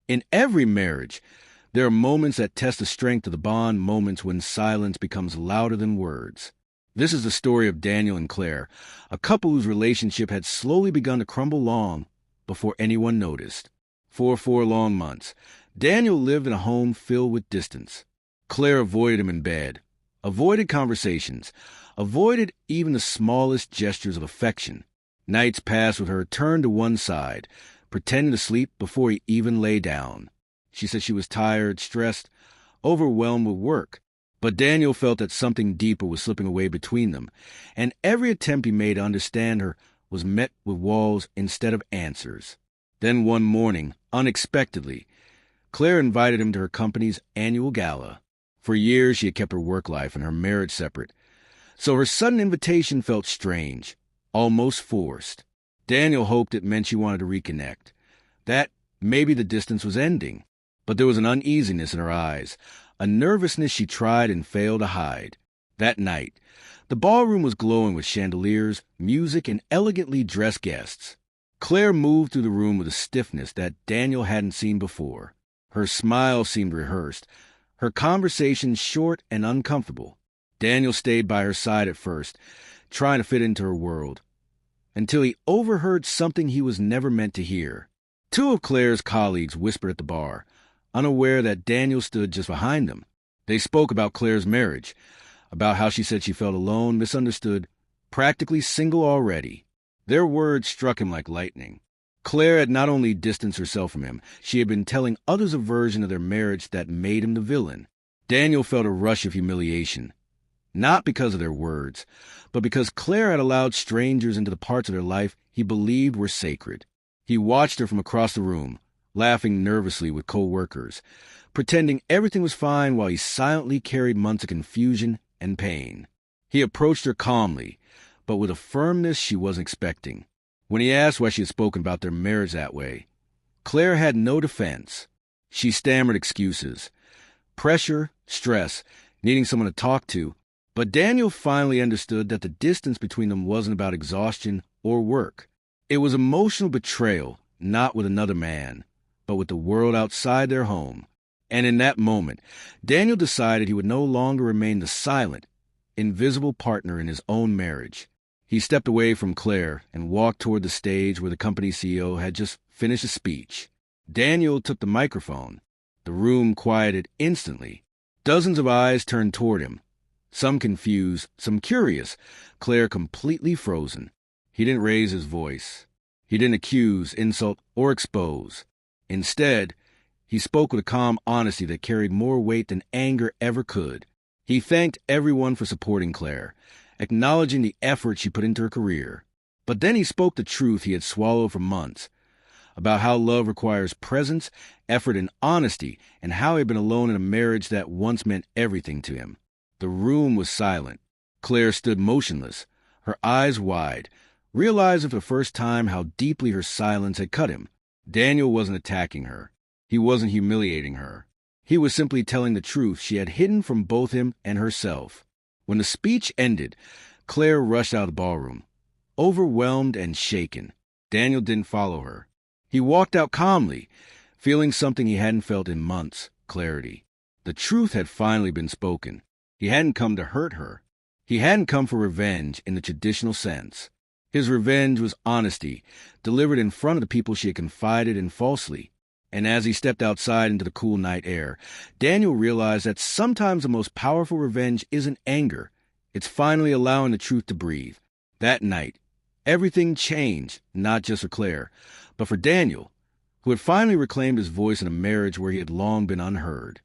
In every marriage, there are moments that test the strength of the bond, moments when silence becomes louder than words. This is the story of Daniel and Claire, a couple whose relationship had slowly begun to crumble long before anyone noticed. For 4 long months, Daniel lived in a home filled with distance. Claire avoided him in bed, avoided conversations, avoided even the smallest gestures of affection. Nights passed with her turned to one side, pretending to sleep before he even lay down. She said she was tired, stressed, overwhelmed with work. But Daniel felt that something deeper was slipping away between them, and every attempt he made to understand her was met with walls instead of answers. Then one morning, unexpectedly, Claire invited him to her company's annual gala. For years she had kept her work life and her marriage separate, so her sudden invitation felt strange, almost forced. Daniel hoped it meant she wanted to reconnect, that maybe the distance was ending. But there was an uneasiness in her eyes, a nervousness she tried and failed to hide. That night, the ballroom was glowing with chandeliers, music, and elegantly dressed guests. Claire moved through the room with a stiffness that Daniel hadn't seen before. Her smile seemed rehearsed, her conversation short and uncomfortable. Daniel stayed by her side at first, trying to fit into her world, until he overheard something he was never meant to hear. 2 of Claire's colleagues whispered at the bar, unaware that Daniel stood just behind them. They spoke about Claire's marriage, about how she said she felt alone, misunderstood, practically single already. Their words struck him like lightning. Claire had not only distanced herself from him, she had been telling others a version of their marriage that made him the villain. Daniel felt a rush of humiliation, not because of their words, but because Claire had allowed strangers into the parts of their life he believed were sacred. He watched her from across the room, laughing nervously with coworkers, pretending everything was fine while he silently carried months of confusion and pain. He approached her calmly, but with a firmness she wasn't expecting. When he asked why she had spoken about their marriage that way, Claire had no defense. She stammered excuses. Pressure, stress, needing someone to talk to. But Daniel finally understood that the distance between them wasn't about exhaustion or work. It was emotional betrayal, not with another man, but with the world outside their home. And in that moment, Daniel decided he would no longer remain the silent, invisible partner in his own marriage. He stepped away from Claire and walked toward the stage where the company CEO had just finished a speech. Daniel took the microphone. The room quieted instantly. Dozens of eyes turned toward him, some confused, some curious, Claire completely frozen. He didn't raise his voice. He didn't accuse, insult, or expose. Instead, he spoke with a calm honesty that carried more weight than anger ever could. He thanked everyone for supporting Claire, acknowledging the effort she put into her career. But then he spoke the truth he had swallowed for months, about how love requires presence, effort, and honesty, and how he had been alone in a marriage that once meant everything to him. The room was silent. Claire stood motionless, her eyes wide, realizing for the first time how deeply her silence had cut him. Daniel wasn't attacking her. He wasn't humiliating her. He was simply telling the truth she had hidden from both him and herself. When the speech ended, Claire rushed out of the ballroom, overwhelmed and shaken. Daniel didn't follow her. He walked out calmly, feeling something he hadn't felt in months, clarity. The truth had finally been spoken. He hadn't come to hurt her. He hadn't come for revenge in the traditional sense. His revenge was honesty, delivered in front of the people she had confided in falsely. And as he stepped outside into the cool night air, Daniel realized that sometimes the most powerful revenge isn't anger. It's finally allowing the truth to breathe. That night, everything changed, not just for Claire, but for Daniel, who had finally reclaimed his voice in a marriage where he had long been unheard.